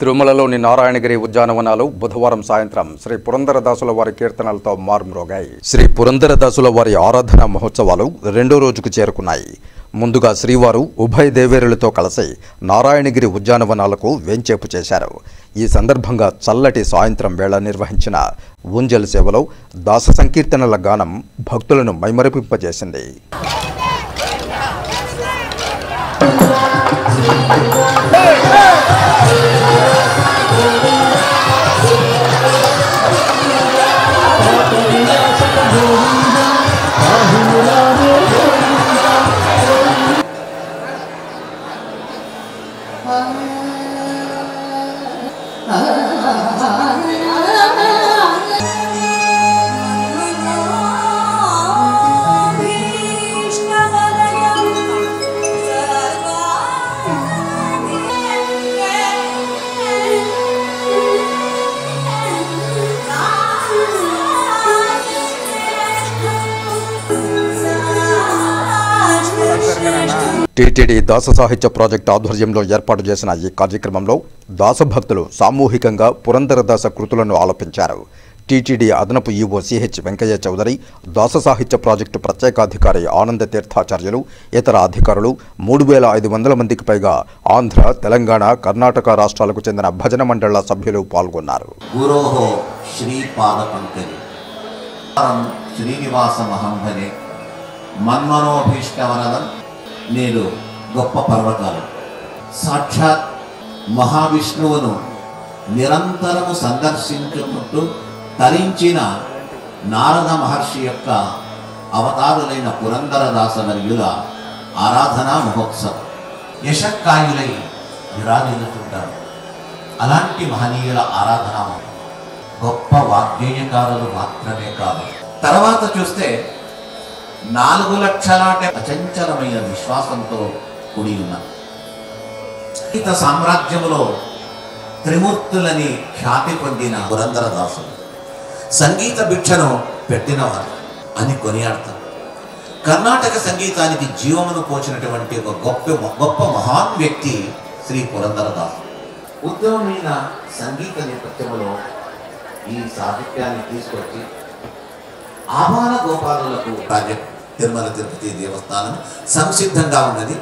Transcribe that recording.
తిరుమలలోని నారాయణగిరి ఉద్యానవనాలు బుధవారం సాయంత్రం శ్రీ పురంధరదాసుల వారి కీర్తనలతో మారుమ్రోగాయి. శ్రీ పురంధరదాసుల వారి ఆరాధనా మహోత్సవాలు రెండో రోజుకు చేరుకున్నాయి. ముందుగా శ్రీవారు ఉభయ దేవేరులతో కలిసి నారాయణగిరి ఉద్యానవనాలకు వేంచేపు చేశారు. ఈ సందర్భంగా చల్లటి సాయంత్రం వేళ నిర్వహించిన ఊంజల్ సేవలో దాస సంకీర్తనల గానం భక్తులను మైమరిపింపజేసింది. టీటీడీ దాస సాహిత్య ప్రాజెక్టు ఆధ్వర్యంలో ఏర్పాటు చేసిన ఈ కార్యక్రమంలో దాసభక్తులు సామూహికంగా పురంధరదాస కృతులను ఆలపించారు. టీటీడీ అదనపు ఈవో సిహెచ్ వెంకయ్య చౌదరి, దాస సాహిత్య ప్రాజెక్టు ప్రత్యేకాధికారి ఆనంద తీర్థాచార్యులు, ఇతర అధికారులు 3500 మందికి పైగా ఆంధ్ర, తెలంగాణ, కర్ణాటక రాష్ట్రాలకు చెందిన భజన మండళ్ల సభ్యులు పాల్గొన్నారు. గురోహో శ్రీపాద పంకజే శ్రీనివాస మహంభజే మన్మనోభీష్టవరదం. నేడు గొప్ప పర్వకాలం. సాక్షాత్ మహావిష్ణువును నిరంతరము సందర్శించుకుంటూ తరించిన నారద మహర్షి యొక్క అవతారులైన పురంధరదాసవర్యుల ఆరాధనా మహోత్సవం యశక్కాయులై విరాజిల్లుతుంటారు. అలాంటి మహనీయుల ఆరాధన గొప్ప వాగ్గేయకారులు మాత్రమే కాదు. తర్వాత చూస్తే 4 లక్షల అచంచలమైన విశ్వాసంతో కూడి ఉన్న సంగీత సామ్రాజ్యములో త్రిమూర్తులని ఖ్యాతి పొందిన పురంధరదాసులు సంగీత భిక్షను పెట్టినవారు అని కొనియాడతారు. కర్ణాటక సంగీతానికి జీవమును పోచినటువంటి ఒక గొప్ప మహాన్ వ్యక్తి శ్రీ పురంధరదాసు. ఉత్తమమైన సంగీత నేపథ్యములో ఈ సాహిత్యాన్ని తీసుకొచ్చి ఆభాన గోపాలులకు ప్రాజెక్ట్ తిరుమల తిరుపతి దేవస్థానం సంసిద్ధంగా ఉన్నది.